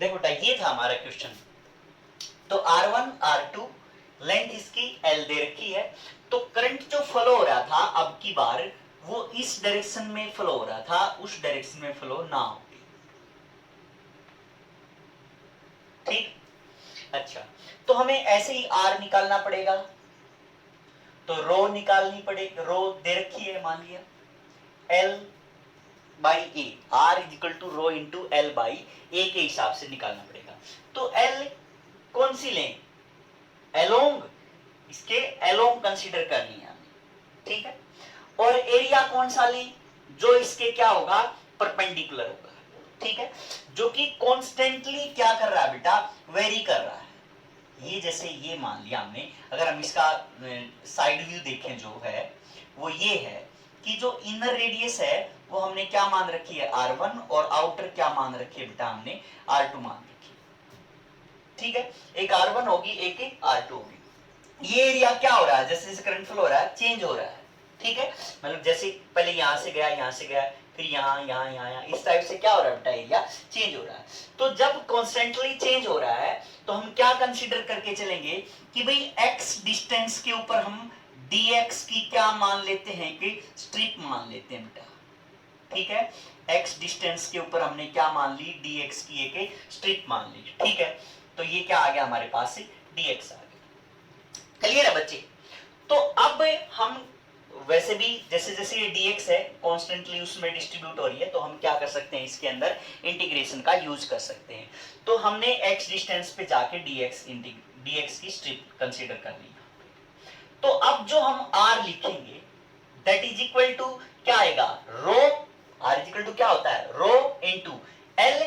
देखो बेटा ये था हमारा क्वेश्चन। तो R1 R2 लेंथ इसकी L दे रखी है, तो करंट जो फ्लो हो रहा था अब की बार वो इस डायरेक्शन में फ्लो हो रहा था, उस डायरेक्शन में फ्लो ना होगी। ठीक, अच्छा तो हमें ऐसे ही R निकालना पड़ेगा, तो रो निकालनी पड़ेगी, रो दे रखी है मान लिया L by A, R is equal to rho into L by A के हिसाब से निकालना पड़ेगा। तो L कौन सी लें, एलोंग, इसके एलोंग कंसीडर करनी है हमें, ठीक है। और एरिया कौन सा लें, जो इसके क्या होगा, परपेंडिकुलर होगा, ठीक है, जो कि कॉन्स्टेंटली क्या कर रहा है बेटा, वेरी कर रहा है। ये जैसे ये मान लिया हमने, अगर हम इसका साइड व्यू देखें जो है वो ये है कि जो इनर रेडियस है वो हमने क्या मान रखी है R1, और आउटर क्या मान रखी है बेटा हमने R2 मान रखी है, ठीक है। एक R1 होगी, एक R2 होगी। ये एरिया क्या हो रहा है, जैसे जैसे करंट फ्लो हो रहा है चेंज हो रहा है, ठीक है, मतलब जैसे पहले यहां से गया, यहां से गया, फिर यहाँ यहाँ यहाँ यहाँ, इस टाइप से क्या हो रहा है बेटा, एरिया चेंज हो रहा है। तो जब कॉन्स्टेंटली चेंज हो रहा है तो हम क्या कंसीडर करके चलेंगे कि भाई x डिस्टेंस के ऊपर हम dx की क्या मान लेते हैं कि स्ट्रिप मान लेते हैं बेटा, ठीक है। x डिस्टेंस के ऊपर हमने क्या मान ली, dx की एक स्ट्रिप मान ली, ठीक है। तो ये क्या आ गया हमारे पास से, dx आ गया। क्लियर है बच्चे। तो अब हम वैसे भी जैसे जैसे ये dx है कॉन्स्टेंटली उसमें डिस्ट्रीब्यूट हो रही है, तो हम क्या कर सकते हैं, इसके अंदर इंटीग्रेशन का यूज कर सकते हैं। तो हमने x डिस्टेंस पे जाके dx की स्ट्रिप कंसीडर कर ली। तो अब जो हम r लिखेंगे दैट इज इक्वल टू क्या आएगा, रो, r इज इक्वल टू क्या होता है, रो इनटू l,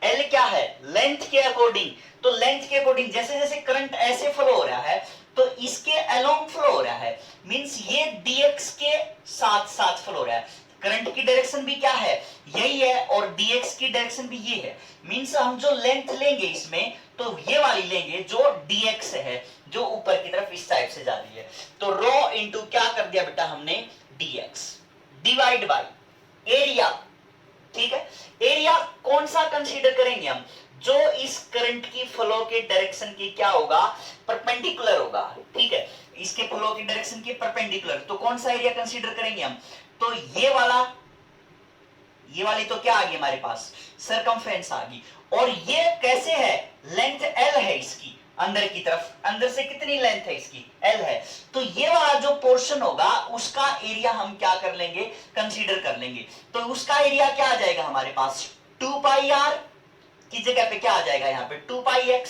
l क्या है, लेंथ के अकॉर्डिंग। तो लेंथ के अकॉर्डिंग जैसे जैसे करंट ऐसे फ्लो हो रहा है तो इसके अलोंग फ्लो हो रहा है, मींस ये dx के साथ साथ फ्लो हो रहा है। करंट की डायरेक्शन भी क्या है, यही है, और dx की डायरेक्शन भी ये है, मींस हम जो लेंथ लेंगे इसमें तो ये वाली लेंगे जो dx है, जो ऊपर की तरफ इस टाइप से जा रही है। तो रो इंटू क्या कर दिया बेटा हमने, dx डिवाइड बाई एरिया, ठीक है। एरिया कौन सा कंसीडर करेंगे हम, जो इस करंट की फ्लो के डायरेक्शन की क्या होगा, परपेंडिकुलर होगा, ठीक है, इसके फ्लो की डायरेक्शन की परपेंडिकुलर। तो कौन सा एरिया कंसीडर करेंगे हम, तो ये वाली तो क्या आ गई हमारे पास, सरकमफ्रेंस आ गई। और ये कैसे है, लेंथ L है इसकी, अंदर की तरफ, अंदर से कितनी लेंथ है इसकी, L है। तो ये वाला जो पोर्शन होगा उसका एरिया हम क्या कर लेंगे, कंसीडर कर लेंगे। तो उसका एरिया क्या आ जाएगा हमारे पास, 2 पाई r की जगह पे क्या आ जाएगा यहाँ पे 2 पाई x,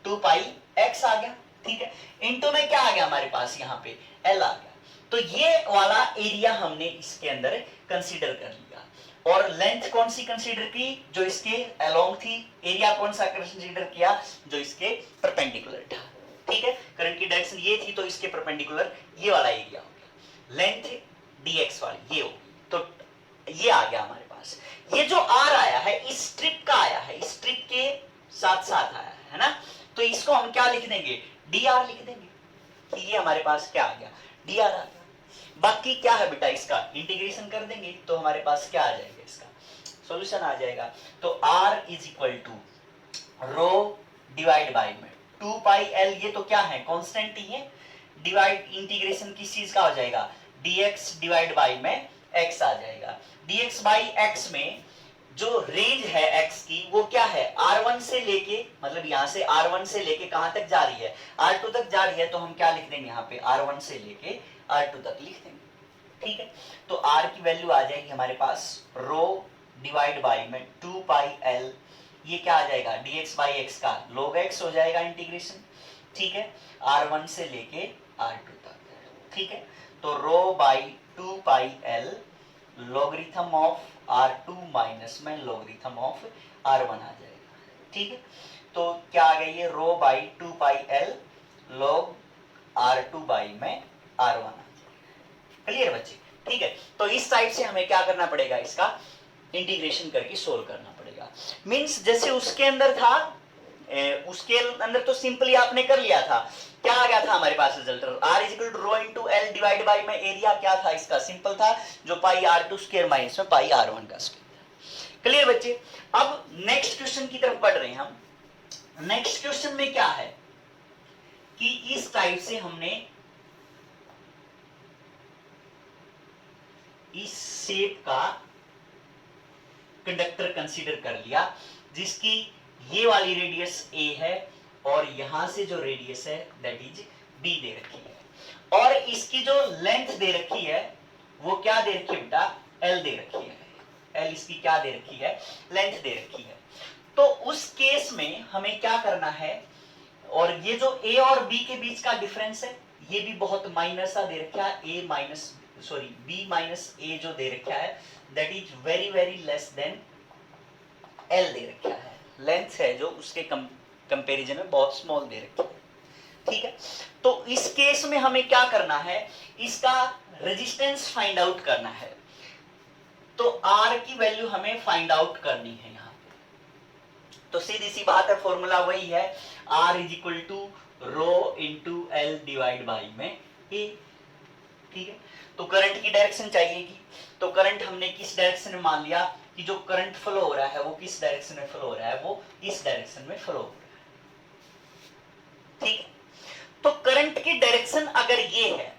2 पाई x आ गया, ठीक है। इनटू में क्या आ गया हमारे पास यहाँ पे L आ गया। तो ये वाला एरिया हमने इसके अंदर कंसीडर कर लिया। और लेंथ कौन सी कंसीडर की, जो इसके अलोंग थी। एरिया कौन सा कंसीडर किया, जो इसके परपेंडिकुलर था, ठीक है। करंट की डायरेक्शन ये थी तो इसके परपेंडिकुलर ये वाला एरिया हो गया। लेंथ dx वाली ये होगी, तो ये आ गया हमारे पास। ये जो r आया है इस स्ट्रिप का आया है, इस स्ट्रिप के साथ साथ आया है ना, तो इसको हम क्या लिख देंगे, dr लिख देंगे कि ये हमारे पास क्या आ गया, dr आ गया। बाकी क्या है बेटा, इसका इंटीग्रेशन कर देंगे तो हमारे पास क्या आ जाएगा, इसका सॉल्यूशन आ जाएगा। तो r is equal to rho divide by में 2 पाई l, ये तो क्या है कांस्टेंट ही है, डिवाइड इंटीग्रेशन किस चीज का हो जाएगा, dx डिवाइड बाई में x आ जाएगा। dx बाई x में जो रेंज है x की वो क्या है, r1 से लेके, मतलब यहां से r1 से लेके कहां तक जा रही है, r2 तक जा रही है, तो हम क्या लिख देंगे यहाँ पे r1 से लेके r2 तक लिख देंगे, ठीक है। तो r की वैल्यू आ जाएगी हमारे पास रो डिवाइड बाई में 2 पाई l, ये क्या आ जाएगा dx बाई x का log x हो जाएगा इंटीग्रेशन, ठीक है, r1 से लेके r2 तक, ठीक है। तो rho by 2 pi l logarithm of r2 minus में लॉगरिथम ऑफ r1 आ जाएगा, ठीक है। तो क्या आ गई, ये rho by 2 pi l log r2 by में r1 आ जाएगा। क्लियर बच्चे, ठीक है। तो इस टाइप से हमें क्या करना पड़ेगा, इसका इंटीग्रेशन करके सोल्व करना पड़ेगा। मींस जैसे उसके अंदर था, उसके अंदर तो सिंपली आपने कर लिया था, क्या आ गया था हमारे पास result, r is equal to rho into l divide by में एरिया क्या था इसका, सिंपल था, जो पाई r2 स्क्वायर माइनस में पाई r1 का स्क्वायर, क्लियर बच्चे? अब नेक्स्ट क्वेश्चन की तरफ बढ़ रहे हैं हम। नेक्स्ट क्वेश्चन में क्या है कि इस टाइप से हमने इस शेप का कंडक्टर कंसीडर कर लिया, जिसकी ये वाली रेडियस a है और यहां से जो रेडियस है दैट इज b दे रखी है, और इसकी जो लेंथ दे रखी है वो क्या दे रखी है बेटा? l दे रखी है। l इसकी क्या दे रखी है? लेंथ दे रखी है। तो उस केस में हमें क्या करना है, और ये जो a और b के बीच का डिफरेंस है ये भी बहुत माइनर सा दे रखा है, b माइनस a जो दे रखा है that is very very less than l दे रखा है। लेंथ है जो उसके कंपैरिजन में बहुत स्मॉल दे रखी है, ठीक है। तो इस केस में हमें क्या करना है, इसका रेजिस्टेंस फाइंड आउट करना है। तो R की वैल्यू हमें फाइंड आउट करनी है यहां पे। तो सीधी सी बात है, फॉर्मूला वही है, R is equal to rho into L divide by में ए, ठीक है। तो करंट की डायरेक्शन चाहिएगी, तो करंट हमने किस डायरेक्शन में मान लिया कि जो करंट फ्लो हो रहा है वो किस डायरेक्शन में फ्लो हो रहा है, वो इस डायरेक्शन में फ्लो हो रहा है, ठीक है। तो करंट की डायरेक्शन अगर ये है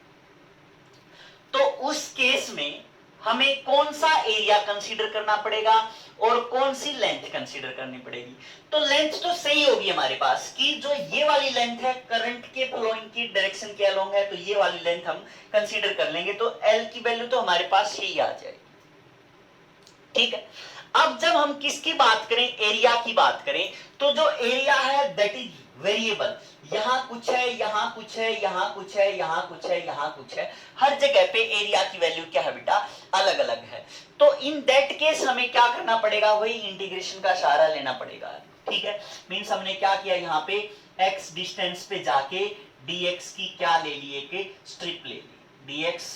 तो उस केस में हमें कौन सा एरिया कंसीडर करना पड़ेगा और कौन सी लेंथ कंसीडर करनी पड़ेगी। तो लेंथ तो सही होगी हमारे पास कि जो ये वाली लेंथ है करंट के फ्लोइंग की डायरेक्शन के अलोंग है, तो ये वाली लेंथ हम कंसीडर कर लेंगे, तो L की वैल्यू तो हमारे पास यही आ जाएगी, ठीक है। अब जब हम किसकी बात करें, एरिया की बात करें, तो जो एरिया है दैट इज वेरिएबल, यहां कुछ है, यहां कुछ है, यहां कुछ है, यहां कुछ है, यहां कुछ है, हर जगह पे एरिया की वैल्यू क्या है बेटा? अलग अलग है। तो इन दैट केस हमें क्या करना पड़ेगा, वही इंटीग्रेशन का सहारा लेना पड़ेगा, ठीक है। मींस हमने क्या किया, यहाँ पे x डिस्टेंस पे जाके dx की क्या ले ली, एक स्ट्रिप ले ली, dx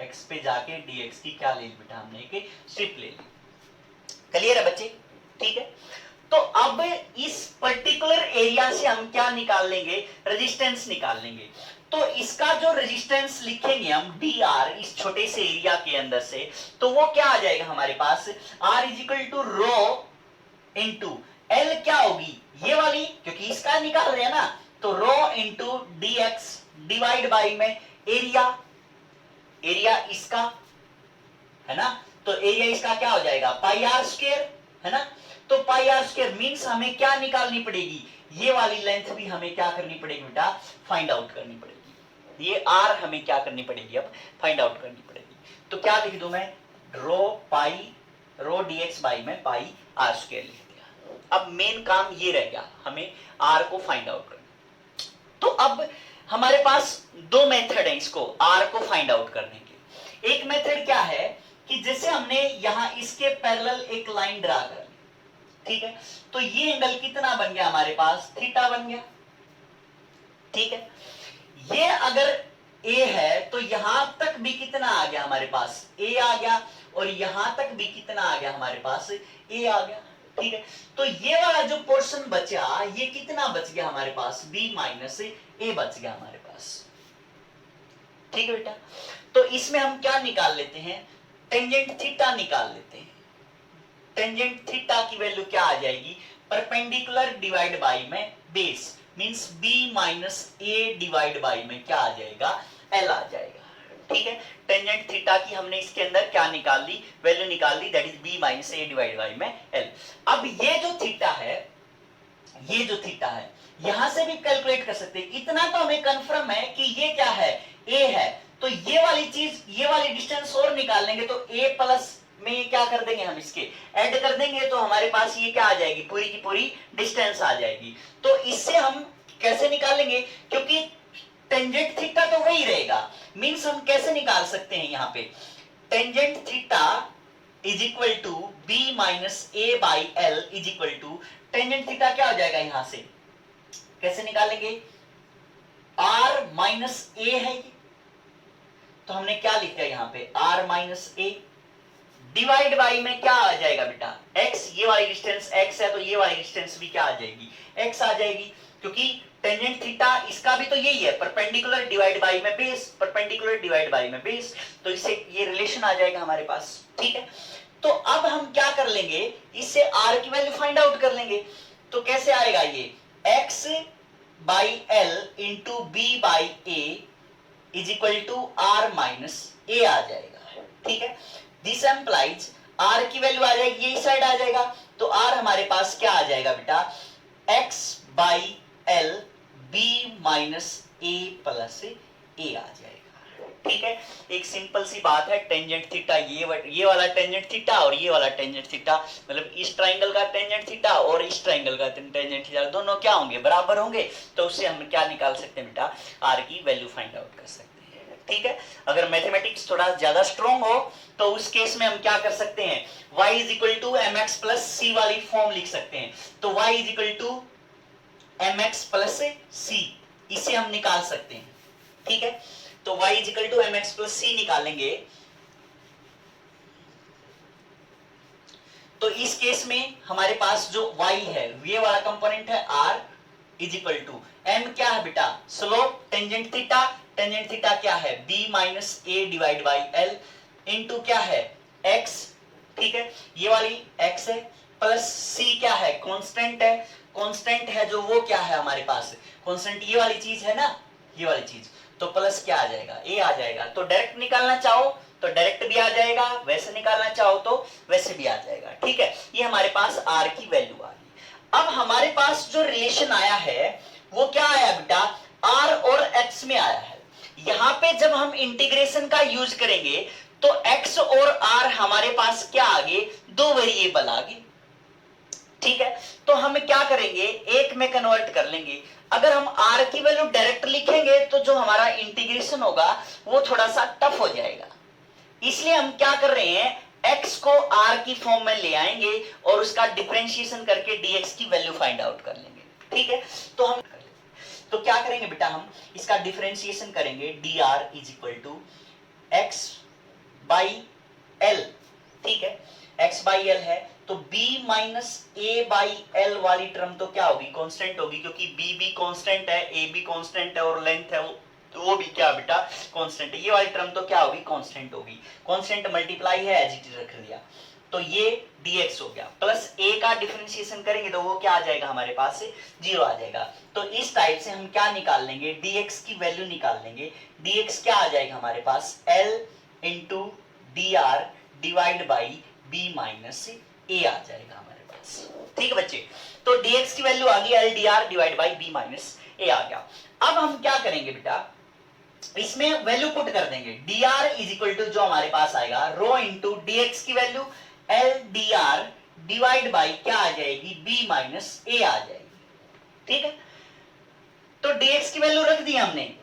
x पे जाके dx की क्या ले ली बेटा? हमने एक स्ट्रिप ले ली। क्लियर है बच्चे? ठीक है। तो अब इस पर्टिकुलर एरिया से हम क्या निकाल लेंगे? रेजिस्टेंस निकाल लेंगे। तो इसका जो रेजिस्टेंस लिखेंगे हम dr इस छोटे से एरिया के अंदर से, तो वो क्या आ जाएगा हमारे पास? r is equal to rho into L क्या होगी, ये वाली, क्योंकि इसका निकाल रहे हैं ना, तो rho into dx divide by में एरिया, एरिया इसका है ना, तो एरिया इसका क्या हो जाएगा? पाई आर स्क्वायर, है ना। तो पाई आर स्क्वायर मींस हमें क्या निकालनी पड़ेगी? ये वाली लेंथ भी हमें क्या करनी पड़ेगी बेटा? फाइंड आउट करनी पड़ेगी। ये आर हमें क्या करनी पड़ेगी? अब फाइंड आउट करनी पड़ेगी। तो क्या लिख दूं मैं? रो dx बाई में पाई आर स्क्वायर लिख दिया। अब मेन काम ये रह गया, हमें आर को फाइंड आउट करना। तो अब हमारे पास दो मेथड है इसको आर को फाइंड आउट करने के। एक मेथड क्या है कि जैसे हमने यहां इसके पैरेलल एक लाइन ड्रा कर ली, ठीक है, तो ये एंगल कितना बन गया हमारे पास? थीटा बन गया, ठीक है। ये अगर a है तो यहां तक भी कितना आ गया हमारे पास? a आ गया, और यहां तक भी कितना आ गया हमारे पास? a आ गया, ठीक है। तो ये वाला जो पोर्शन बचा, ये कितना बच गया हमारे पास? b माइनस a बच गया हमारे पास, ठीक है बेटा। तो इसमें हम क्या निकाल लेते हैं? टेंजेंट थीटा निकाल लेते हैं। टेंजेंट थीटा की वैल्यू क्या आ जाएगी? परपेंडिकुलर डिवाइड बाई में base, means b minus a divide by में क्या आ जाएगा? l आ जाएगा, ठीक है। टेंजेंट थीटा की हमने इसके अंदर क्या निकाल ली? वैल्यू निकाल ली, that is b minus a divide by में l। अब ये जो थीटा है, ये जो थीटा है, यहां से भी कैलकुलेट कर सकते हैं। इतना तो हमें कंफर्म है कि ये क्या है? a है, तो ये वाली चीज, ये वाली डिस्टेंस और निकाल लेंगे, तो a प्लस में क्या कर देंगे हम? इसके ऐड कर देंगे, तो हमारे पास ये क्या आ जाएगी? पूरी की पूरी डिस्टेंस आ जाएगी। तो इससे हम कैसे निकालेंगे? क्योंकि टेंजेंट थीटा तो वही रहेगा, मींस हम कैसे निकाल सकते हैं यहाँ पे? Tangent theta is equal to b minus a by l is equal to, tangent theta क्या हो जाएगा यहां से? कैसे निकालेंगे? r माइनस a है ये, तो हमने क्या लिखा है यहाँ पे? r minus a divide by में क्या आ जाएगा बेटा? x, ये वाली डिस्टेंस x है, तो ये वाली डिस्टेंस भी क्या आ जाएगी? x आ जाएगी, क्योंकि टेंजेंट थीटा इसका भी तो यही है, परपेंडिकुलर डिवाइड बाई में बेस, परपेंडिकुलर डिवाइड बाई में बेस, तो इससे ये रिलेशन आ जाएगा हमारे पास, ठीक है। तो अब हम क्या कर लेंगे, इससे r की वैल्यू फाइंड आउट कर लेंगे। तो कैसे आएगा ये, x by L into B by A is equal to R minus A आ जाएगा। ठीक है, दिस एम्प्लाइज r की वैल्यू आ जाएगी, ये साइड आ जाएगा, तो r हमारे पास क्या आ जाएगा बेटा, x by L B minus A plus A आ जाएगा। ठीक है, एक सिंपल सी बात है, टेंजेंट थीटा ये वाला टेंजेंट थीटा और ये वाला टेंजेंट थीटा, मतलब इस ट्राइंगल का टेंजेंट थीटा और इस ट्राइंगल का टेंजेंट थीटा दोनों क्या होंगे, बराबर होंगे। तो उससे हम क्या निकाल सकते हैं बेटा, r की वैल्यू फाइंड आउट कर सकते हैं। ठीक है, अगर मैथमेटिक्स थोड़ा ज्यादा स्ट्रॉन्ग हो तो उस केस में हम क्या कर सकते हैं, y is equal to M X plus C वाली फॉर्म लिख सकते हैं। तो y is equal to M X plus C, इसे हम निकाल सकते हैं। ठीक है, तो y is equal to M X plus C निकालेंगे, तो इस केस में हमारे पास जो y है ये वाला कंपोनेंट है r is equal to m क्या है बेटा, slope tangent theta, tangent theta क्या है b minus A divide by L into क्या है x। ठीक है, ये वाली x है, प्लस c क्या है, कांस्टेंट है, कांस्टेंट है जो वो क्या है हमारे पास, कांस्टेंट ये वाली चीज है ना, ये वाली चीज, तो प्लस क्या आ जाएगा, a आ जाएगा। तो डायरेक्ट निकालना चाहो तो डायरेक्ट भी आ जाएगा, वैसे निकालना चाहो तो वैसे भी आ जाएगा। ठीक है, ये हमारे पास r की वैल्यू आ गई। अब हमारे पास जो रिलेशन आया है वो क्या आया बेटा, r और x में आया है। यहां पे जब हम इंटीग्रेशन का यूज करेंगे तो x और r हमारे पास क्या आ गए, दो वेरिएबल आ गए। ठीक है, तो हम क्या करेंगे, एक में कन्वर्ट कर लेंगे। अगर हम r की वैल्यू डायरेक्ट लिखेंगे तो जो हमारा इंटीग्रेशन होगा वो थोड़ा सा टफ हो जाएगा, इसलिए हम क्या कर रहे हैं, x को r की फॉर्म में ले आएंगे और उसका डिफरेंशिएशन करके dx की वैल्यू फाइंड आउट कर लेंगे। ठीक है, तो हम तो क्या करेंगे बेटा, हम इसका डिफरेंशिएशन करेंगे, dr is equal to x by एल। ठीक है, x बाई एल है तो b minus A by L वाली टर्म तो क्या होगी, कांस्टेंट होगी, क्योंकि b भी कांस्टेंट है, a भी कांस्टेंट है और लेंथ है वो भी क्या बेटा, कांस्टेंट है। ये वाली टर्म तो क्या होगी, कांस्टेंट होगी, कांस्टेंट मल्टीप्लाई है, एज इट इज रख दिया, तो ये dx हो गया, प्लस a का डिफरेंशिएशन करेंगे तो वो क्या आ जाएगा हमारे पास, 0 आ जाएगा। तो इस टाइप से हम क्या निकाल लेंगे, dx की वैल्यू निकाल लेंगे। dx क्या आ जाएगा हमारे पास, l into D R divide by B minus A आ जाएगा हमारे पास। ठीक है बच्चे, तो dx की वैल्यू आ गई L D R divide by B minus A आ गया। अब हम क्या करेंगे बेटा, इसमें वैल्यू पुट कर देंगे, dr इज इक्वल टू जो हमारे पास आएगा रो इंटू dx की value L D R divide by क्या आ जाएगी, b माइनस ए आ जाएगी। ठीक है, तो dx की वैल्यू रख दी हमने,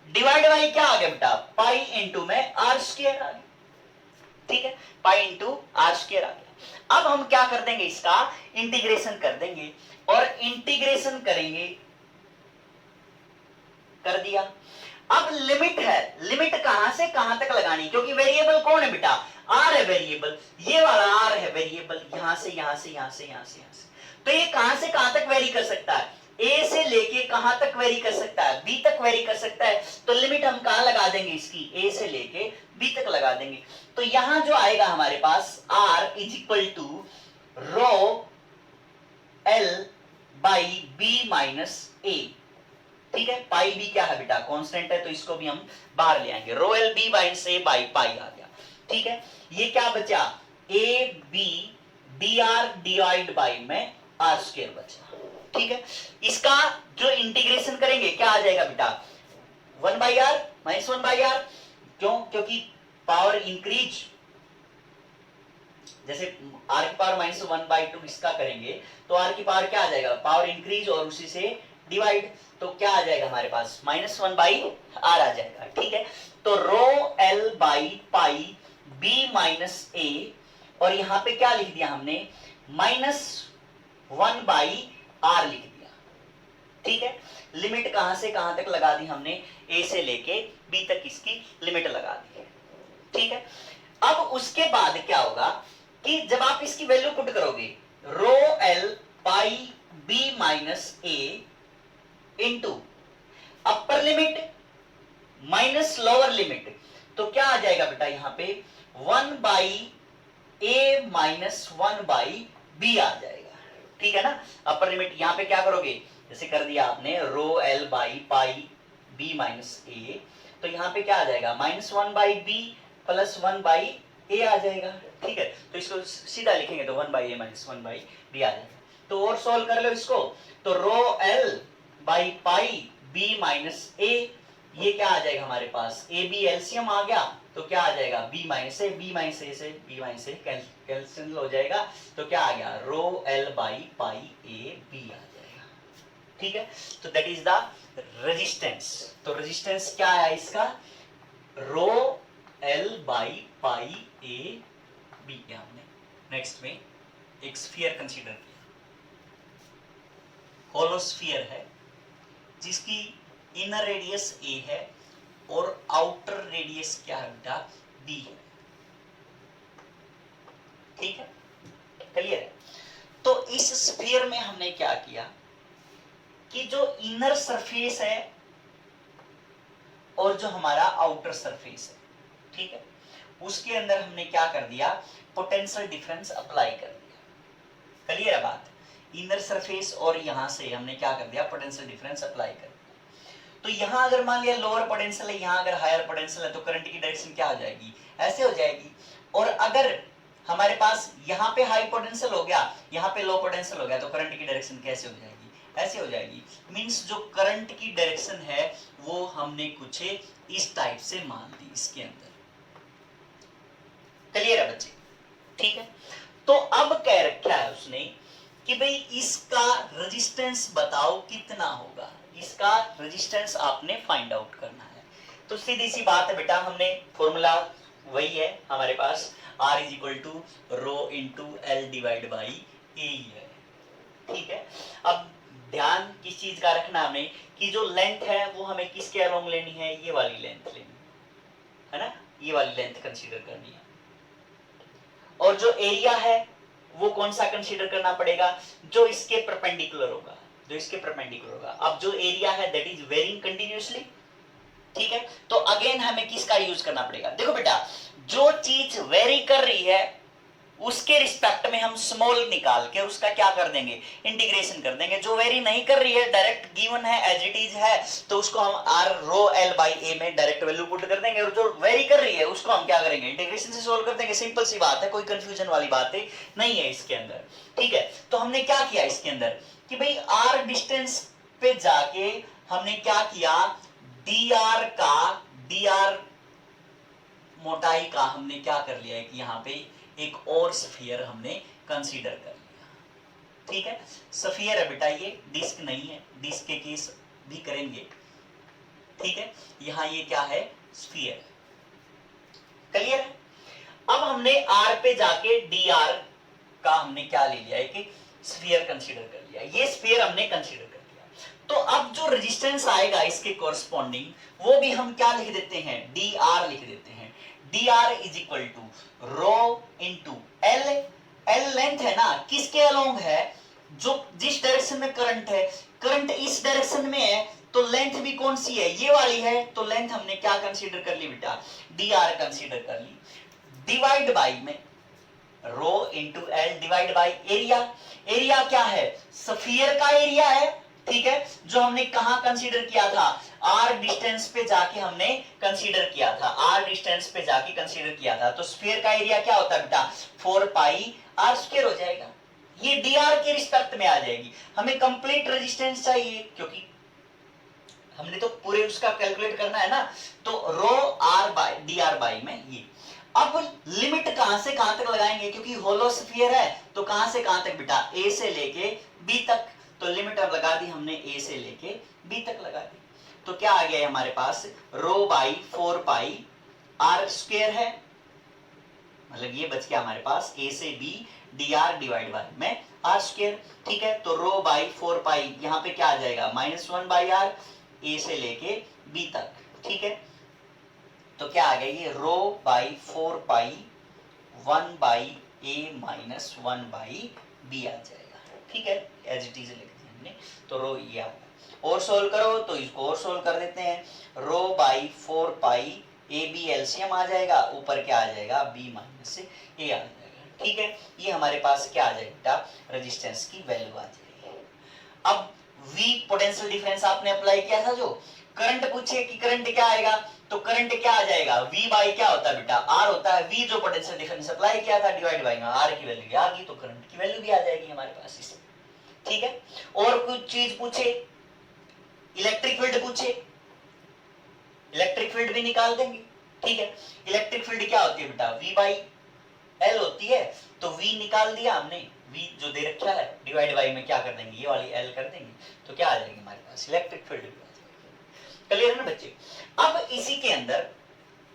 डिवाइड बाई क्या आ गया बेटा, पाई इंटू में आर स्क्वायर आ गया। ठीक है, पाई इंटू आर स्क्वायर आ गया। अब हम क्या कर देंगे, इसका इंटीग्रेशन कर देंगे, और इंटीग्रेशन करेंगे, कर दिया। अब लिमिट है, लिमिट कहां से कहां तक लगानी, क्योंकि वेरिएबल कौन है बेटा, आर है वेरिएबल, ये वाला आर है वेरिएबल, यहां से यहां से यहां से यहां से यहां से, तो ये कहां से कहां तक वेरी कर सकता है, ए से लेके कहां तक वेरी कर सकता है, बी तक वेरी कर सकता है। तो लिमिट हम कहां लगा देंगे इसकी, ए से लेके बी तक लगा देंगे। तो यहां जो आएगा हमारे पास R is equal to rho L by B minus A. ठीक है, पाई बी क्या है बेटा, कांस्टेंट है, तो इसको भी हम बाहर ले आएंगे, रो एल बी बाई से बाई पाई आ गया। ठीक है, ये क्या बचा, A B D R divide by में आर स्क्वायर बचा। ठीक है, इसका जो इंटीग्रेशन करेंगे क्या आ जाएगा बेटा, 1 by R minus 1 by R, क्यों, क्योंकि पावर इंक्रीज, जैसे आर की पावर माइनस 1 बाई 2 इसका करेंगे तो आर की पावर क्या आ जाएगा, पावर इंक्रीज और उसी से डिवाइड, तो क्या आ जाएगा हमारे पास, माइनस 1 बाई आर आ जाएगा। ठीक है, तो rho L by pi B minus A, और यहां पे क्या लिख दिया हमने, माइनस 1 बाई आर लिख दिया। ठीक है, लिमिट कहां से कहां तक लगा दी हमने, ए से लेके बी तक इसकी लिमिट लगा दी है। ठीक है, अब उसके बाद क्या होगा कि जब आप इसकी वैल्यू पुट करोगे, rho L pi B minus A into upper limit minus lower limit, तो क्या आ जाएगा बेटा यहां पे 1 बाई ए -1/b आ जाएगा, ठीक है ना। अपर लिमिट यहाँ पे क्या करोगे, जैसे कर दिया आपने rho L by pi b minus A, तो यहाँ पे क्या आ जाएगा -1/b प्लस 1/a आ जाएगा, ठीक है। तो इसको सीधा लिखेंगे तो 1/a माइनस 1/b आ जाएगा। तो और सोल्व कर लो इसको, तो rho L by pi b minus a, ये क्या आ जाएगा हमारे पास, ए बी एलसीएम आ गया, तो क्या आ जाएगा b माइनस ए, b माइनस ए से b माइनस ए कैंसिल हो जाएगा, तो क्या आ गया rho L by pi A B आ जाएगा, ठीक है। तो दैट इज द रेजिस्टेंस। तो रेजिस्टेंस क्या है इसका, rho L by pi A B किया हमने। नेक्स्ट में एक स्फीयर कंसीडर किया, होलो स्फीयर है जिसकी इनर रेडियस ए है और आउटर रेडियस क्या है बेटा, बी है, ठीक है, क्लियर है। तो इस स्फीयर में हमने क्या किया कि जो इनर सरफेस है और जो हमारा आउटर सरफेस है, ठीक है, उसके अंदर हमने क्या कर दिया, पोटेंशियल डिफरेंस अप्लाई कर दिया, क्लियर है बात। इनर सरफेस और यहां से हमने क्या कर दिया, पोटेंशियल डिफरेंस अप्लाई कर दिया। तो यहां अगर मान लिया लोअर पोटेंशियल है, यहां अगर हायर पोटेंशियल है, तो करंट की डायरेक्शन क्या हो जाएगी, ऐसे हो जाएगी। और अगर हमारे पास यहाँ पे हाई पोटेंशियल हो गया, यहाँ पे लो पोटेंशियल हो गया, तो करंट की डायरेक्शन कैसे हो जाएगी, ऐसे हो जाएगी। मींस जो करंट की डायरेक्शन है वो हमने कुछ इस टाइप से मान ली इसके अंदर, क्लियर है बच्चे, ठीक है। तो अब कह रखा है उसने कि भाई इसका रेजिस्टेंस बताओ कितना होगा, इसका रेजिस्टेंस आपने फाइंड आउट करना है। तो सीधी सी बात है बेटा, हमने फॉर्मूला वही है हमारे पास, R is equal to rho into L divide by A है, ठीक है। अब ध्यान किस चीज का रखना हमें कि जो लेंथ है वो हमें किसके अलोंग लेनी है, ये वाली लेंथ लेनी है ना, ये वाली लेंथ कंसीडर करनी है। और जो एरिया है वो कौन सा कंसीडर करना पड़ेगा, जो इसके परपेंडिकुलर होगा, जो इसके परपेंडिकुलर होगा। अब जो एरिया है दैट इज वेरिंग कंटिन्यूअसली, ठीक है। तो अगेन हमें किसका यूज करना पड़ेगा, देखो बेटा जो चीज वेरी कर रही है उसके रिस्पेक्ट में हम स्मॉल निकाल के उसका क्या कर देंगे, इंटीग्रेशन कर देंगे। जो वेरी नहीं कर रही है, डायरेक्ट गिवन है, एज इट इज है, तो उसको हम आर रो एल बाई ए में डायरेक्ट वैल्यू पुट कर देंगे। और जो वेरी कर रही है उसको हम क्या करेंगे, इंटीग्रेशन से सोल्व कर देंगे। सिंपल सी बात है, कोई कंफ्यूजन वाली बात नहीं है इसके अंदर, ठीक है। तो हमने क्या किया इसके अंदर कि भाई आर डिस्टेंस पे जाके हमने क्या किया, डी आर मोटाई का हमने क्या कर लिया है कि यहाँ पे एक और स्फीयर हमने कंसीडर कर लिया, ठीक है। स्फीयर है बेटा, ये डिस्क नहीं है, डिस्क के केस भी करेंगे, ठीक है। यहाँ ये क्या है, स्फीयर, क्लियर है। अब हमने आर पे जाके डी आर का हमने क्या ले लिया है कि स्फीयर कंसीडर कर लिया, ये स्फीयर हमने कंसीडर कर लिया। तो अब जो रेजिस्टेंस आएगा इसके कोरस्पॉन्डिंग, वो भी हम क्या लिख देते हैं, डी आर लिख देते हैं। D R is equal to rho into L, L length है ना, किसके अलोंग है, जो जिस डायरेक्शन में करंट है, करंट इस डायरेक्शन में है, तो लेंथ भी कौन सी है, ये वाली है। तो लेंथ हमने क्या कंसीडर कर ली बेटा, डी आर कंसीडर कर ली, डिवाइड बाई में rho into L divide by area. Area क्या है, स्फीयर का एरिया है, ठीक है, जो हमने कहां कंसीडर किया था, आर डिस्टेंस पे जाके हमने कंसीडर किया था, आर डिस्टेंस पे जाके कंसीडर किया था। तो स्फीयर का एरिया क्या होता है बेटा, 4 पाई आर स्क्वायर हो जाएगा, ये डी आर के रिस्पेक्ट में आ जाएगी। हमें कंप्लीट रेजिस्टेंस चाहिए क्योंकि हमने तो पूरे उसका कैलकुलेट करना है ना, तो rho R by D R by में ये। अब लिमिट कहां से कहां तक लगाएंगे, क्योंकि होलो स्फीयर है, तो कहां से कहां तक बेटा, ए से लेके बी तक। तो लिमिट अब लगा दी हमने, ए से लेके बी तक लगा दी। तो क्या आ गया हमारे पास, rho by 4 pi R square है, मतलब ये बच गया हमारे पास ए से B D R divide by में आर स्क्वायर, ठीक है। तो रो बाई 4 पाई यहाँ पे क्या आ जाएगा, -1 बाई आर, ए से लेके बी तक, ठीक है। तो क्या आ गया, ये rho by 4 pi 1 by A minus 1 by B आ जाएगा, ठीक है, एज इट इज लिख दिया हमने। तो रो ये आ गया, और सोल्व करो तो इसको और सोल्व कर देते हैं, rho by 4 pi A B LCM आ जाएगा, ऊपर क्या आ जाएगा, बी माइनस ए आ जाएगा, ठीक है, ये हमारे पास क्या आ जाएगा बेटा, रेजिस्टेंस की वैल्यू आ जाएगी। अब V पोटेंशियल डिफरेंस आपने अप्लाई किया था, जो करंट पूछे कि करंट क्या आएगा, तो करंट क्या आ जाएगा, V बाई क्या होता है बेटा, R होता है। V जो पोटेंशियल डिफरेंस अप्लाई किया था डिवाइड बाई R की वैल्यू आ गई, तो करंट की वैल्यू भी आ जाएगी हमारे पास इसमें, ठीक है। और कुछ चीज पूछे, इलेक्ट्रिक फील्ड पूछे, इलेक्ट्रिक फील्ड भी निकाल देंगे, ठीक है। इलेक्ट्रिक फील्ड क्या होती है बेटा, V बाई L होती है, तो V निकाल दिया हमने, V जो दे रखा है डिवाइड बाई में क्या कर देंगे, ये वाली L कर देंगे, तो क्या आ जाएगी हमारे पास, इलेक्ट्रिक फील्ड भी आ जाएगी। क्लियर है ना बच्चे। अब इसी के अंदर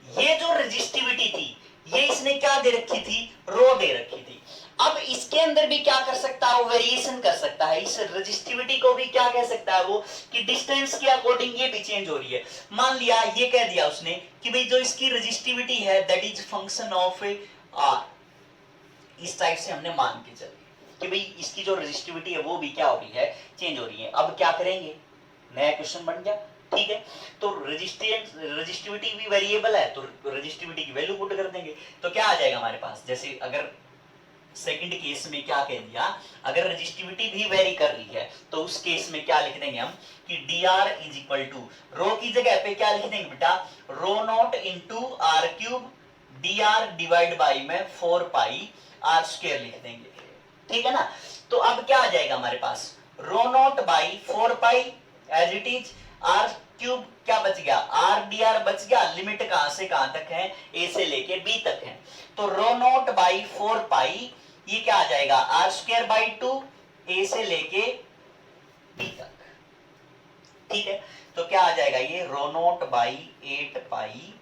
ये जो रेजिस्टिविटी थी, ये इसने क्या दे रखी थी, रो दे रखी थी। अब इसके अंदर भी क्या कर सकता है, वो वेरिएशन कर सकता है, इस रेजिस्टिविटी को भी क्या कह सकता है वो, कि डिस्टेंस के अकॉर्डिंग ये भी चेंज हो रही है। मान लिया ये कह दिया उसने कि भाई जो इसकी रेजिस्टिविटी है that is function of R, इस टाइप से हमने मान के चले कि भाई इसकी जो रेजिस्टिविटी है वो भी क्या हो रही है, चेंज हो रही है। अब क्या करेंगे, नया क्वेश्चन बन गया, ठीक है। तो रेजिस्टिविटी भी वेरिएबल है, तो रेजिस्टिविटी की वैल्यू पुट कर देंगे, तो क्या आ जाएगा हमारे पास, जैसे अगर सेकंड केस में क्या कह दिया, अगर रेजिस्टिविटी भी वेरी कर रही है तो उस केस में क्या लिख देंगे हम कि dr is equal to, rho की जगह पे क्या लिख देंगे बेटा, rho naught into R cube dr divide by में 4 पाई आर स्क्वायर लिख देंगे, ठीक है ना। तो अब क्या आ जाएगा हमारे पास, rho naught by 4 pi as it is, R cube क्या बच गया, आर डी आर बच गया, लिमिट कहां से कहां तक है, ए से लेके बी तक है, तो रो नॉट बाई 4 पाई ये क्या आ जाएगा, आर स्क्वायर बाई 2 ए से लेके बी तक, ठीक है। तो क्या आ जाएगा ये, rho naught by 8 pi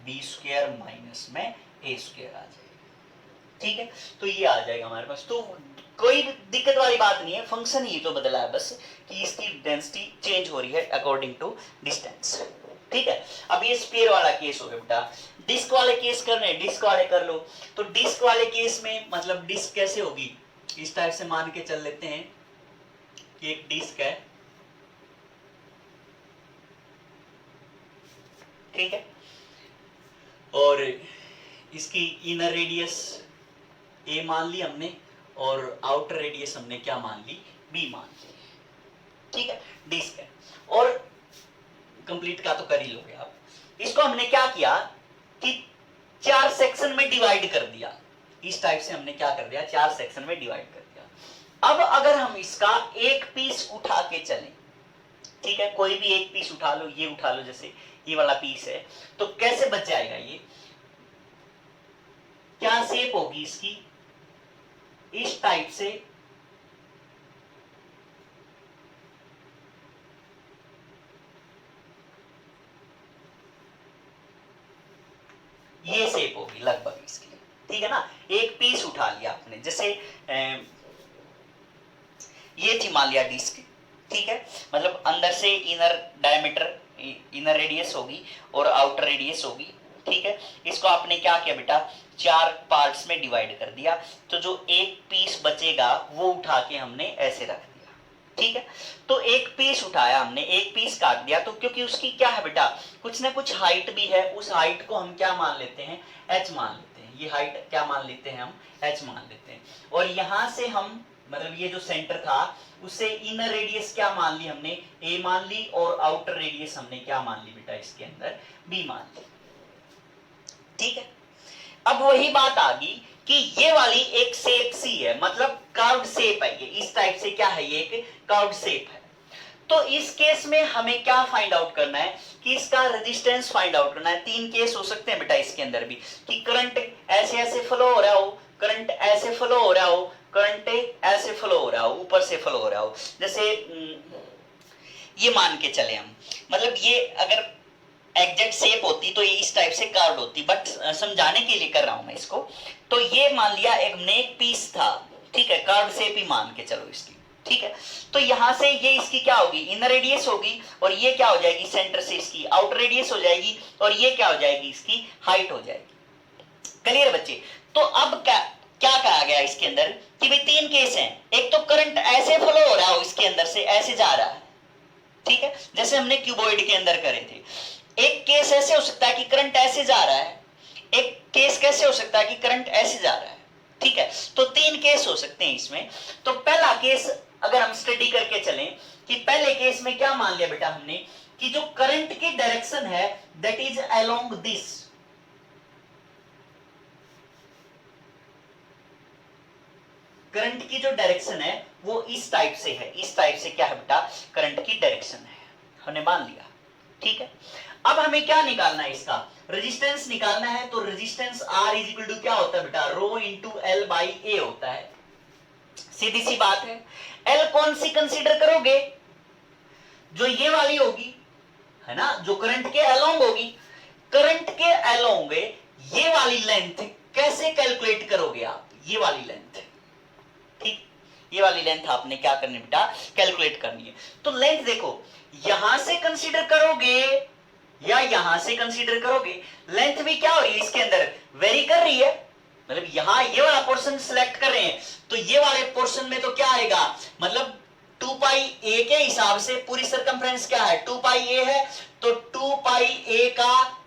B square minus में ए स्क्वायर आ जाएगा, ठीक है। तो ये आ जाएगा हमारे पास, तो कोई दिक्कत वाली बात नहीं है, फंक्शन ही तो बदला है बस कि इसकी डेंसिटी चेंज हो रही है अकॉर्डिंग टू डिस्टेंस, ठीक है। अब ये स्फीयर वाला केस हो गया बेटा, डिस्क वाले केस करने, डिस्क वाले कर लो। तो डिस्क वाले केस में मतलब डिस्क कैसे होगी, इस टाइप से मान के चल लेते हैं कि एक डिस्क है, ठीक है, और इसकी इनर रेडियस ए मान ली हमने और आउटर रेडियस हमने क्या मान ली, बी मान ली, ठीक है। डिस्क है और कंप्लीट का तो कर ही लोगे आप। इसको हमने क्या किया कि 4 सेक्शन में डिवाइड कर दिया, इस टाइप से हमने क्या कर दिया, 4 सेक्शन में डिवाइड कर दिया। अब अगर हम इसका एक पीस उठा के चलें, ठीक है, कोई भी एक पीस उठा लो, ये उठा लो, जैसे ये वाला पीस है, तो कैसे बच जाएगा ये, क्या शेप होगी इसकी, इस टाइप से ये शेप होगी लगभग इसकी, ठीक है ना। एक पीस उठा लिया आपने, जैसे ये थी मान लिया डिस्क, ठीक है, मतलब अंदर से इनर डायमीटर, इनर रेडियस होगी और आउटर रेडियस होगी, ठीक है। इसको आपने क्या किया बेटा, 4 पार्ट्स में डिवाइड कर दिया, तो जो एक पीस बचेगा वो उठा के हमने ऐसे रख दिया, ठीक है। तो एक पीस उठाया हमने, एक पीस काट दिया, तो क्योंकि उसकी क्या है बेटा, कुछ ना कुछ हाइट भी है, उस हाइट को हम क्या मान लेते हैं, h मान लेते हैं, ये हाइट क्या मान लेते हैं हम, h मान लेते हैं। और यहां से हम मतलब ये जो सेंटर था उससे इनर रेडियस क्या मान ली हमने, a मान ली, और आउटर रेडियस हमने क्या मान ली बेटा, इसके अंदर b मान ली, ठीक है। अब वही बात आ गई कि ये वाली एक शेप सी है, मतलब कर्व्ड शेप है, ये इस टाइप से क्या है, ये एक कर्व्ड शेप है। तो इस केस में हमें क्या फाइंड आउट करना है कि इसका रेजिस्टेंस फाइंड आउट करना है। 3 केस हो सकते हैं बेटा इसके अंदर भी, कि करंट ऐसे ऐसे फ्लो हो रहा हो, करंट ऐसे फ्लो हो रहा हो, करंट ऐसे फ्लो हो रहा हो, ऊपर से फ्लो हो रहा हो, जैसे ये मान के चले हम, मतलब ये अगर एग्जैक्ट शेप होती तो ये इस टाइप से कार्ड होती, बट समझाने के लिए कर रहा हूं मैं इसको। तो ये मान लिया एक नेक पीस था, ठीक है, कार्ड शेप ही मान के चलो इसकी, ठीक है। तो यहां से ये इसकी क्या होगी, इनर रेडियस होगी, और ये क्या हो जाएगी, सेंटर से इसकी आउटर रेडियस हो जाएगी, और ये क्या हो जाएगी, इसकी हाइट हो जाएगी। क्लियर बच्चे। तो अब क्या क्या कहा गया इसके अंदर कि भाई 3 केस हैं, एक तो करंट ऐसे फ्लो हो रहा हो, इसके अंदर से ऐसे जा रहा है, ठीक है, जैसे हमने क्यूबॉइड के अंदर करे थे। एक केस ऐसे हो सकता है कि करंट ऐसे जा रहा है, एक केस कैसे हो सकता है कि करंट ऐसे जा रहा है, ठीक है, तो 3 केस हो सकते हैं इसमें। तो पहला केस अगर हम स्टडी करके चलें कि पहले केस में क्या मान लिया बेटा हमने कि जो करंट की डायरेक्शन है that is along this, current की जो डायरेक्शन है वो इस टाइप से है, इस टाइप से क्या है बेटा करंट की डायरेक्शन है, हमने मान लिया। ठीक है, अब हमें क्या निकालना है, इसका रेजिस्टेंस निकालना है। तो resistance R is equal to क्या होता है बेटा rho into L by A होता है, सीधी सी बात है। एल कौन सी कंसीडर करोगे, जो ये वाली होगी है ना, जो करंट के अलोंग होगी। करंट के अलोंग ये वाली लेंथ कैसे कैलकुलेट करोगे आप, ये वाली लेंथ, ठीक, ये वाली लेंथ आपने क्या करनी बेटा कैलकुलेट करनी है। तो लेंथ देखो यहां से कंसीडर करोगे या यहां से कंसीडर करोगे, लेंथ भी क्या हो रही है इसके अंदर वेरी कर रही है, मतलब यहां ये वाला पोर्शन सिलेक्ट कर रहे हैं तो ये वाले पोर्शन में तो क्या आएगा, मतलब 2 पाई ए के हिसाब से पूरी सरकमफ्रेंस क्या है 2 पाई ए है, तो 2 पाई ए का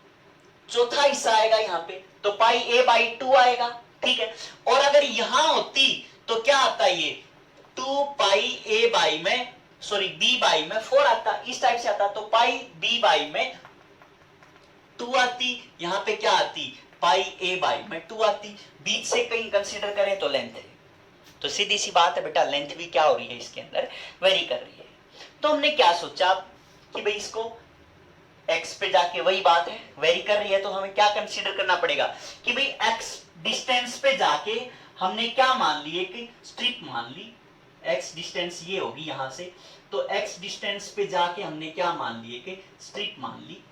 चौथा हिस्सा आएगा यहाँ पे, तो पाई ए बाई 2 आएगा। ठीक है, और अगर यहां होती तो क्या आता है ये 2 पाई ए बाई में सॉरी बी बाई में 4 आता, इस टाइप से आता, तो पाई बी बाई में 2 आती, यहां पे क्या आती पाई ए बाई में 2 आती, बीच से कहीं कंसीडर करें तो लेंथ है। तो सीधी सी बात है बेटा लेंथ भी क्या हो रही है इसके अंदर वेरी कर रही है। तो हमने क्या सोचा कि भाई इसको x पे जाके वही बात है वेरी कर रही है, तो हमें क्या कंसीडर करना पड़ेगा कि भाई x डिस्टेंस पे जाके हमने क्या मान ली, एक स्ट्रिप मान ली, x डिस्टेंस ये होगी यहां से, तो x डिस्टेंस पे जाके हमने क्या मान लिए कि स्ट्रिप मान ली।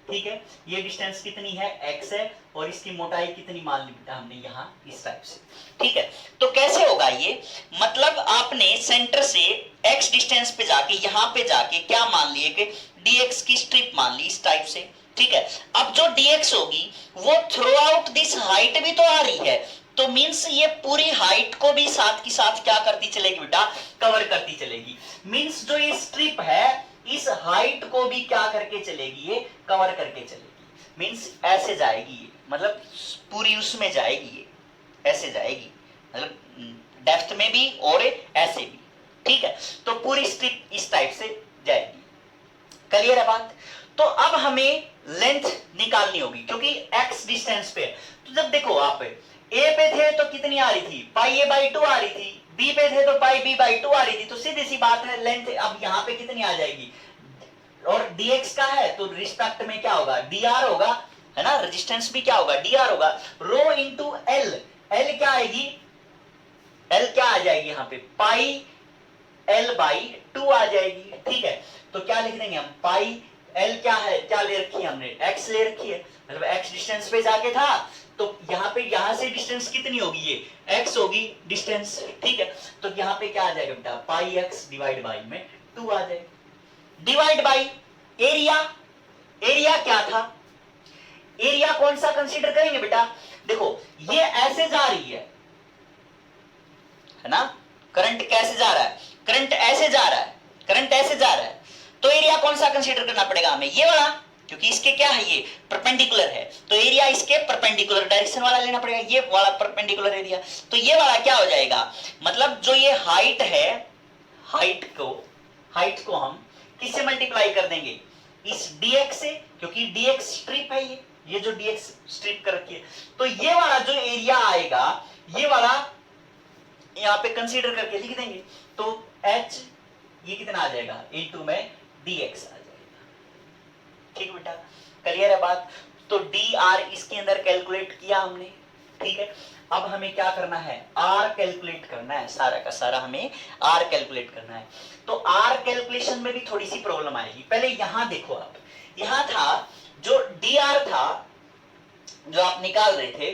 ठीक है, ये डिस्टेंस कितनी है x है और इसकी मोटाई कितनी मान ली बेटा हमने यहां इस टाइप से। ठीक है, तो कैसे होगा ये, मतलब आपने सेंटर से x डिस्टेंस पे जाके यहां पे जाके क्या मान लिए कि dx की स्ट्रिप मान ली इस टाइप से। ठीक है, अब जो dx होगी वो थ्रू आउट दिस हाइट भी तो आ रही है, तो मींस ये पूरी हाइट को भी साथ की साथ क्या करती चलेगी बेटा कवर करती चलेगी। मींस जो ये स्ट्रिप है इस हाइट को भी क्या करके चलेगी, ये कवर करके चलेगी। मींस ऐसे जाएगी ये, मतलब पूरी उसमें जाएगी ये, ऐसे जाएगी, मतलब डेप्थ में भी और ऐसे भी। ठीक है, तो पूरी स्ट्रिप इस टाइप से जाएगी। क्लियर है बात। तो अब हमें लेंथ निकालनी होगी क्योंकि x डिस्टेंस पे, तो जब देखो आप a पे थे तो कितनी आ रही थी पाई a बाई 2 आ रही थी, b पे थे तो पाई b बाई 2 आ रही थी, तो सीधी सी बात है लेंथ अब यहाँ पे कितनी आ जाएगी, और dx का है तो रिस्पेक्ट में क्या होगा dr होगा, है ना, रेजिस्टेंस भी क्या होगा dr होगा, रो इंटू एल, एल क्या आएगी, एल क्या आ जाएगी यहाँ पे पाई एल बाई 2 आ जाएगी। ठीक है, तो क्या लिख देंगे हम पाई एल क्या है, क्या ले रखी है हमने x ले रखी है, मतलब x डिस्टेंस पे जाके था तो यहाँ पे यहां से डिस्टेंस कितनी होगी ये x होगी डिस्टेंस। ठीक है, तो यहाँ पे क्या आ जाएगा बेटा पाई x डिवाइड बाई में 2 आ जाएगा, डिवाइड बाई एरिया, एरिया क्या था, एरिया कौन सा कंसीडर करेंगे बेटा, देखो ये ऐसे जा रही है ना, करंट कैसे जा रहा है, करंट ऐसे जा रहा है, करंट ऐसे जा रहा है, तो एरिया कौन सा कंसीडर करना पड़ेगा हमें, ये वाला, क्योंकि इसके क्या है ये परपेंडिकुलर है, तो एरिया इसके परपेंडिकुलर डायरेक्शन वाला लेना पड़ेगा, ये वाला परपेंडिकुलर एरिया, तो ये वाला क्या हो जाएगा, मतलब जो ये हाइट है, हाइट को हम किससे मल्टीप्लाई कर देंगे, इस dx से, क्योंकि dx स्ट्रिप है ये जो dx स्ट्रिप कर रखी है, तो ये वाला जो एरिया आएगा ये वाला यहाँ पे कंसीडर करके लिख देंगे, तो h ये कितना आ जाएगा इनटू में dx आ जाएगा। ठीक बेटा, क्लियर है बात। तो dr इसके अंदर कैलकुलेट किया हमने। ठीक है, अब हमें क्या करना है r कैलकुलेट करना है, सारा का सारा हमें r कैलकुलेट करना है। तो r कैलकुलेशन में भी थोड़ी सी प्रॉब्लम आएगी। पहले यहां देखो आप, यहां था जो dr था जो आप निकाल रहे थे,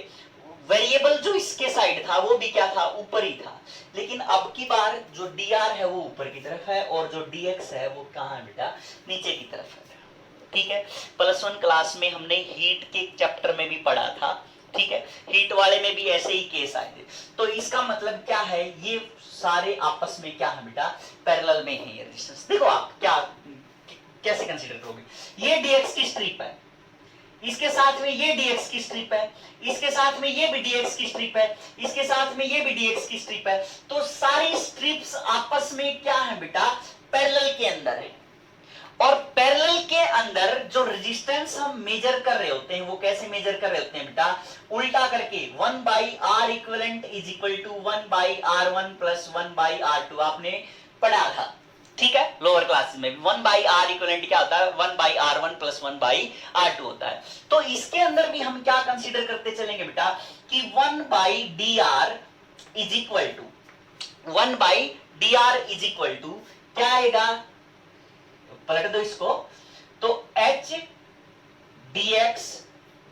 वेरिएबल जो इसके साइड था वो भी क्या था ऊपर ही था, लेकिन अब की बार जो dr है वो ऊपर की तरफ है और जो dx है वो कहां है बेटा नीचे की तरफ है। ठीक है, +1 क्लास में हमने हीट के चैप्टर में भी पढ़ा था। ठीक है, हीट वाले में भी ऐसे ही केस आए थे, तो इसका मतलब क्या है ये सारे आपस में क्या है बेटा पैरेलल में है ये रेजिस्टेंस। देखो आप क्या कैसे कंसीडर करोगे, ये dx की स्ट्रिप है, इसके साथ में ये dx की स्ट्रिप है, इसके साथ में ये भी dx की स्ट्रिप है, इसके साथ में ये भी dx की स्ट्रिप है। तो सारी स्ट्रिप्स आपस में क्या है बेटा, पैरेलल के अंदर है। और पैरेलल के अंदर जो रेजिस्टेंस हम मेजर कर रहे होते हैं वो कैसे मेजर कर रहे होते हैं बेटा, उल्टा करके 1/r equivalent is equal to 1/r1 plus 1/r2 आपने पढ़ा था, ठीक है, लोअर क्लासेस में 1/r इक्विवेलेंट क्या होता है, 1/r1 प्लस 1/r2 होता है। तो इसके अंदर भी हम क्या कंसीडर करते चलेंगे बेटा कि 1/dr is equal to 1/dr is equal to क्या आएगा, पलट दो इसको, तो h dx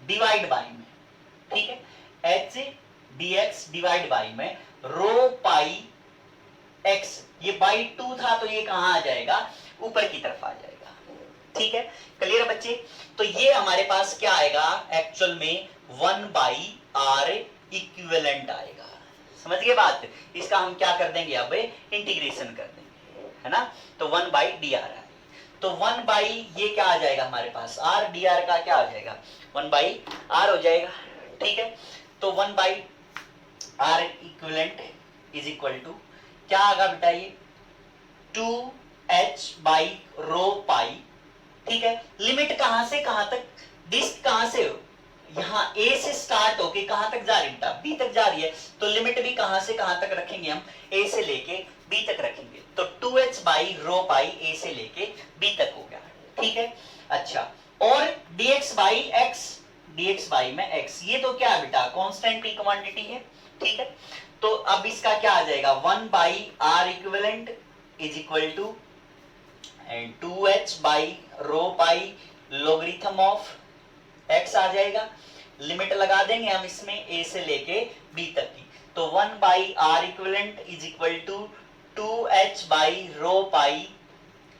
डिवाइड बाई में, ठीक है, h dx डिवाइड बाई में रो पाई x, ये बाई 2 था तो ये कहां आ जाएगा, ऊपर की तरफ आ जाएगा, ठीक है, क्लियर बच्चे। तो ये हमारे पास क्या आएगा एक्चुअल में 1/r इक्विवेलेंट आएगा, समझ गए बात। इसका हम क्या कर देंगे, अब इंटीग्रेशन कर देंगे, है ना। तो 1/dr है, तो 1 ये क्या आ जाएगा हमारे पास, r dr का क्या आ जाएगा, 1/r हो जाएगा, ठीक है। तो 1/r equivalent is equal to क्या आएगा बेटा, ये 2h बाई रो पाई, ठीक है। लिमिट कहां से कहां तक, डिस्क कहां से, यहां a से स्टार्ट होके कहां तक जा रही है बेटा, b तक जा रही है, तो लिमिट भी कहां से कहां तक रखेंगे हम, a से लेके b तक रखेंगे। तो 2h by rho pi a से लेके b तक हो गया, ठीक है। अच्छा, और dx by x, dx by में x, ये तो क्या है बेटा, कांस्टेंट की क्वांटिटी है, ठीक है। तो अब इसका क्या आ जाएगा, 1/r equivalent is equal to 2h by rho pi logarithm of x आ जाएगा। लिमिट लगा देंगे हम इसमें a से लेके b तक की, तो 1/r equivalent is equal to 2h by rho pi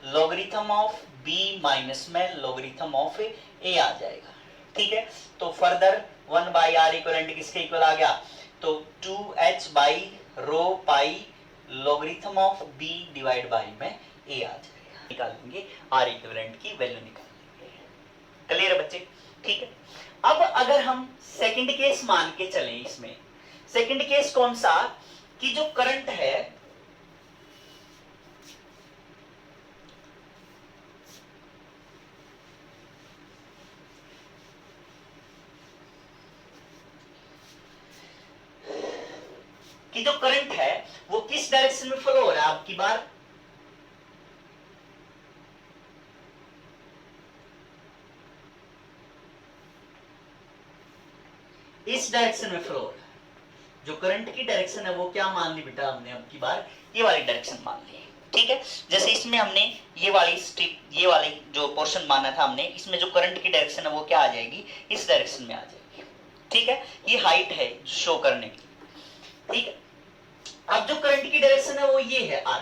logarithm of b minus में लॉगरिथम ऑफ a आ जाएगा, ठीक है। तो फर्दर 1/r इक्विवेलेंट किसके इक्वल आ गया, तो 2h by rho pi logarithm of b divide by में a आ जाएगा। निकाल लेंगे r इक्विवेलेंट की वैल्यू निकाल लेंगे, क्लियर बच्चे, ठीक है। अब अगर हम सेकंड केस मान के चलें, इसमें सेकंड केस कौन सा, कि जो करंट है कि जो करंट है वो किस डायरेक्शन में फ्लो हो रहा है, आपकी बार इस डायरेक्शन में फ्लो हो रहा है। जो करंट की डायरेक्शन है वो क्या मान ली बेटा हमने, अब की बार ये वाली डायरेक्शन मान ली, ठीक है। जैसे इसमें हमने ये वाली स्ट्रिप, ये वाली जो पोर्शन माना था हमने, इसमें जो करंट की डायरेक्शन है वो क्या आ जाएगी, इस डायरेक्शन में आ जाएगी, ठीक है। ये हाइट है शो करने की, ठीक है। अब जो करंट की डायरेक्शन है वो ये है r,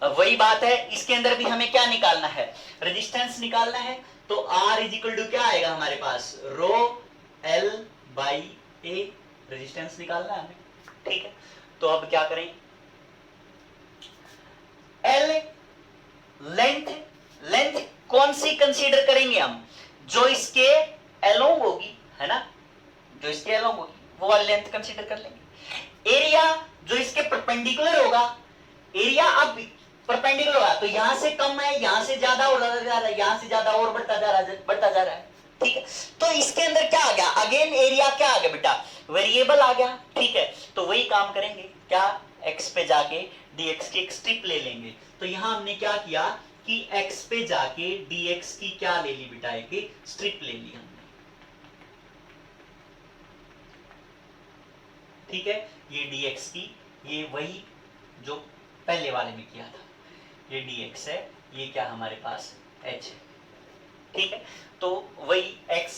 अब वही बात है, इसके अंदर भी हमें क्या निकालना है, रेजिस्टेंस निकालना है। तो r इज इक्वल टू क्या आएगा हमारे पास, रो l बाई a, रेजिस्टेंस निकालना है हमें, ठीक है। तो अब क्या करें, l लेंथ, लेंथ कौन सी कंसीडर करेंगे हम, जो इसके एलोंग होगी, है ना, जो इसके एलोंग होगी वो वाली लेंथ कंसीडर कर लेंगे। एरिया जो इसके परपेंडिकुलर होगा, एरिया अब परपेंडिकुलर होगा तो यहां से कम है, यहां से ज्यादा हो जा रहा है, यहां से ज्यादा और बढ़ता जा रहा है, ठीक है। तो इसके अंदर क्या आ गया, अगेन एरिया क्या आ गया बेटा, वेरिएबल आ गया, ठीक है। तो वही काम करेंगे, क्या, x पे जाके dx की एक स्ट्रिप ले लेंगे। तो यहां हमने क्या किया कि x पे जाके dx की क्या ले ली बेटा, एक स्ट्रिप ले ली हमने, ठीक है। ये dx की, ये वही जो पहले वाले में किया था, ये dx है, ये क्या हमारे पास h है, ठीक है। तो वही x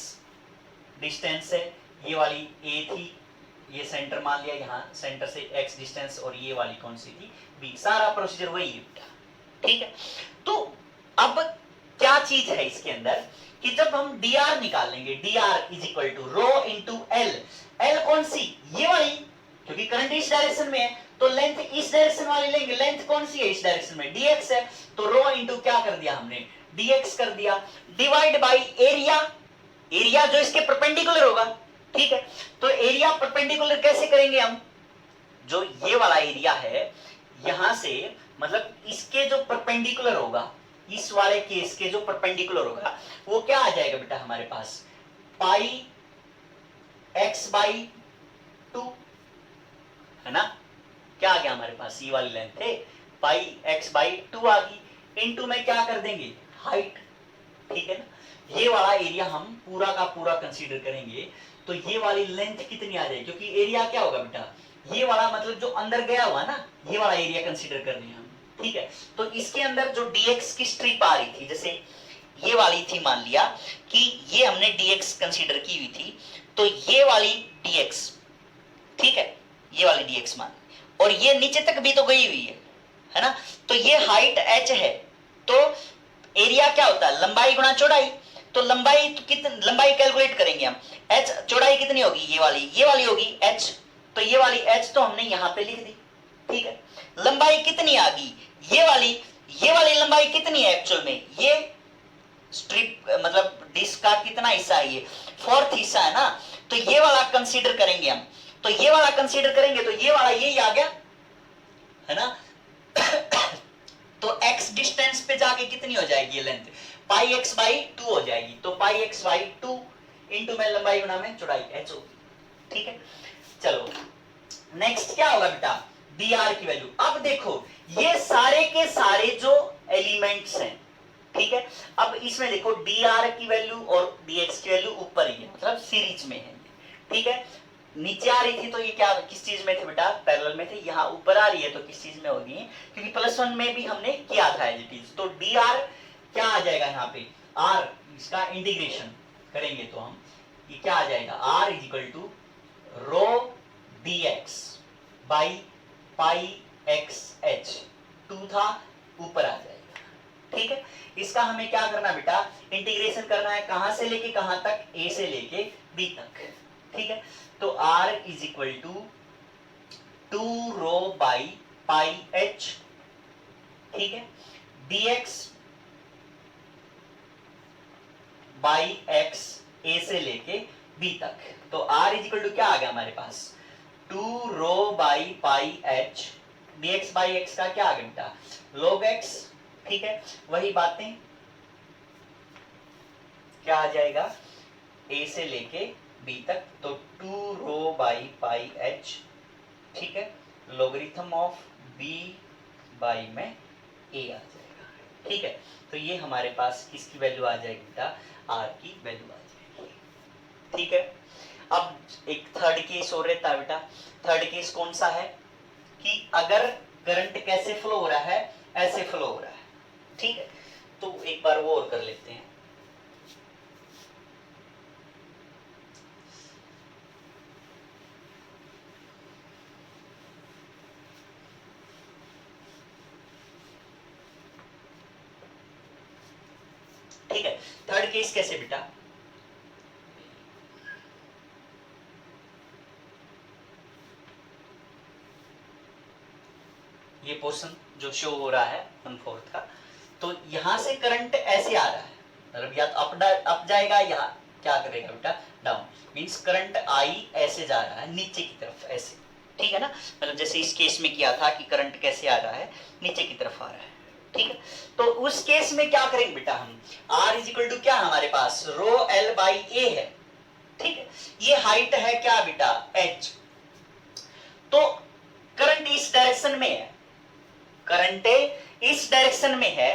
डिस्टेंस है, ये वाली a थी, ये सेंटर मान लिया, यहाँ सेंटर से x डिस्टेंस, और ये वाली कौन सी थी, b, सारा प्रोसीजर वही है बेटा, ठीक है। तो अब क्या चीज है इसके अंदर कि जब हम dr निकालेंगे, dr is equal to rho into l, l कौन सी, ये वाली, क्योंकि करंट इस डायरेक्शन में है तो लेंथ इस डायरेक्शन वाली लेंगे, लेंथ कौन सी है इस डायरेक्शन में, dx है, तो रो इंटू क्या कर दिया हमने, dx कर दिया डिवाइड बाई एरिया, एरिया जो इसके परपेंडिकुलर होगा, ठीक है। तो एरिया परपेंडिकुलर कैसे करेंगे हम, जो ये वाला एरिया है यहां से, मतलब इसके जो परपेंडिकुलर होगा, इस वाले केस के जो परपेंडिकुलर होगा वो क्या आ जाएगा बेटा हमारे पास, पाई x बाई 2, है ना। क्या आ गया हमारे पास, ये वाली लेंथ है पाई x बाई 2 आ गई, इनटू में क्या कर देंगे हाइट, ठीक है ना। ये वाला एरिया हम पूरा का पूरा कंसीडर करेंगे तो ये वाली लेंथ कितनी आ जाएगी, क्योंकि एरिया क्या होगा बेटा, ये वाला मतलब जो अंदर गया हुआ ना, ये वाला एरिया कंसीडर कर रहे हैं हम, ठीक है। तो इसके अंदर जो dx की स्ट्रिप आ रही थी, जैसे ये वाली थी, मान लिया कि ये हमने dx कंसीडर की हुई थी, तो ये वाली dx, ठीक है, ये वाली dx मान, और ये नीचे तक भी तो गई हुई है ना। तो ये हाइट h है, तो एरिया क्या होता है, लंबाई गुणा चौड़ाई, तो लंबाई तो कितनी, लंबाई कैलकुलेट करेंगे हम, h चौड़ाई कितनी होगी, ये वाली होगी h, तो ये वाली h तो हमने यहां पे लिख दी, ठीक है। लंबाई कितनी आ गई, ये वाली लंबाई कितनी है एक्चुअल में, ये स्ट्रिप मतलब डिस्क का कितना हिस्सा है, ये 4th हिस्सा है ना, तो ये वाला कंसीडर करेंगे हम, तो ये वाला कंसीडर करेंगे तो ये वाला यही आ गया, है ना। तो x डिस्टेंस पे जाके कितनी हो जाएगी ये लेंथ, पाई x बाई 2 हो जाएगी, तो पाई x बाई 2 इंटू में लंबाई गुना में चौड़ाई h होगी, ठीक है। चलो नेक्स्ट क्या होगा बेटा, dr की वैल्यू। अब देखो ये सारे के सारे जो एलिमेंट्स हैं, ठीक है, अब इसमें देखो dr की वैल्यू और dx की वैल्यू ऊपर ही है, मतलब सीरीज में है, ठीक है। नीचे आ रही थी तो ये क्या किस चीज में थे बेटा, पैरेलल में थे, यहाँ ऊपर आ रही है तो किस चीज में होगी, क्योंकि +1 में भी हमने किया था एज इट इज, तो dr क्या आ जाएगा यहाँ पे, r, इसका इंटीग्रेशन करेंगे तो हम ये क्या आ जाएगा, r is equal to rho dx by pi x h, 2 था ऊपर आ जाएगा, ठीक है। इसका हमें क्या करना बेटा, इंटीग्रेशन करना है, कहां से लेके कहां तक, a से लेके b तक, ठीक है। तो r is equal to 2 rho by pi h, ठीक है, dx बाई x a से लेके b तक, तो r इज इक्वल टू क्या आ गया हमारे पास, 2 rho by pi h, dx by x का क्या आ गया बेटा, log x, ठीक है। वही बातें क्या आ जाएगा, a से लेके b तक, तो 2 रो बाई पाई h, ठीक है, लोगरिथम ऑफ b बाई में a आ जाएगा, ठीक है। तो ये हमारे पास किसकी वैल्यू आ जाएगी बेटा, r की वैल्यू आ जाएगी, ठीक है। अब एक थर्ड केस और रहता है बेटा, थर्ड केस कौन सा है, कि अगर करंट कैसे फ्लो हो रहा है, ऐसे फ्लो हो रहा है, ठीक है। तो एक बार वो और कर लेते हैं, ठीक है। थर्ड केस कैसे बेटा, ये पोर्शन जो शो हो रहा है 1/4 का, तो यहां से करंट ऐसे आ रहा है, मतलब या तो अप जाएगा या क्या करेगा बेटा, डाउन, मींस करंट आई ऐसे जा रहा है नीचे की तरफ ऐसे, ठीक है ना। मतलब जैसे इस केस में किया था कि करंट कैसे आ रहा है, नीचे की तरफ आ रहा है, ठीक है। तो उस केस में क्या करेंगे बेटा हम, r इज इक्वल टू क्या हमारे पास, रो l बाई a है, ठीक है। ये हाइट है क्या बेटा, h, तो करंट इस डायरेक्शन में है, करंट इस डायरेक्शन में है,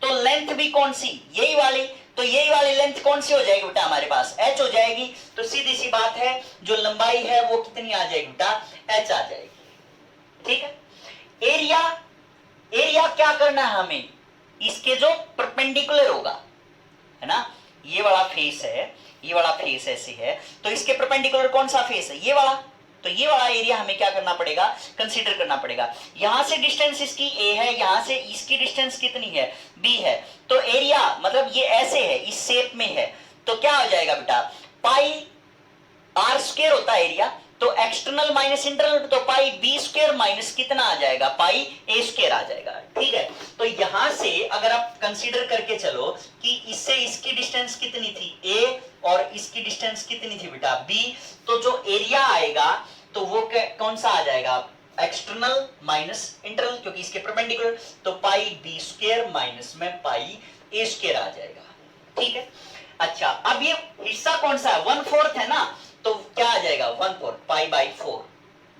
तो लेंथ भी कौन सी, यही वाली, तो यही वाली लेंथ कौन सी हो जाएगी बेटा हमारे पास, h हो जाएगी। तो सीधी सी बात है, जो लंबाई है वो कितनी आ जाएगी बेटा, h आ जाएगी, ठीक है। एरिया, एरिया क्या करना है हमें, इसके जो परपेंडिकुलर होगा, है ना, ये वाला फेस है, ये वाला फेस ऐसे है, तो इसके परपेंडिकुलर कौन सा फेस है, ये वाला, तो ये वाला एरिया हमें क्या करना पड़ेगा, कंसीडर करना पड़ेगा। यहां से डिस्टेंस इसकी a है, यहां से इसकी डिस्टेंस कितनी है, b है, तो एरिया मतलब ये ऐसे है, इस शेप में है, तो क्या हो जाएगा बेटा, पाई r स्क्वायर होता है एरिया, तो एक्सटर्नल माइनस इंटरनल, तो पाई बी स्क्वायर माइनस कितना आ जाएगा, पाई ए स्क्वायर आ जाएगा। ठीक है, तो यहां से अगर आप कंसीडर करके चलो कि इससे इसकी डिस्टेंस कितनी थी ए और इसकी डिस्टेंस कितनी थी बेटा बी, तो जो एरिया आएगा तो वो कौन सा आ जाएगा, एक्सटर्नल माइनस इंटरनल, क्योंकि इसके परपेंडिकुलर, तो पाई बी स्क्वायर माइनस में पाई ए स्क्वायर आ जाएगा। ठीक है, अच्छा अब ये हिस्सा कौन सा है, 1/4 है ना, तो क्या आ जाएगा 1/4 pi by 4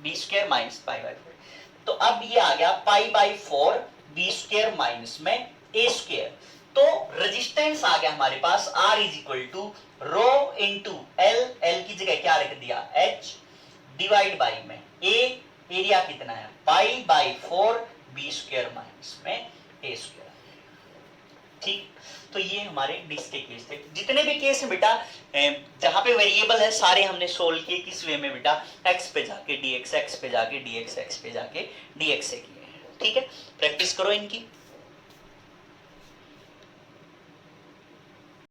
B square minus pi by 4। तो अब ये आ गया pi by 4 B square minus में ए स्क्वायर। तो रेजिस्टेंस आ गया हमारे पास R is equal to rho into L की जगह क्या रख दिया H डिवाइड बाई में ए, एरिया कितना है pi by 4 B square minus में ए स्क्वायर। ठीक, तो ये हमारे डिस्क के केस थे। जितने भी केस हैं बेटा जहां पे वेरिएबल है सारे हमने सोल्व किए किस वे में बेटा, x पे जाके dx, x पे जाके dx, x पे जाके dx से किए हैं। ठीक है, प्रैक्टिस करो इनकी।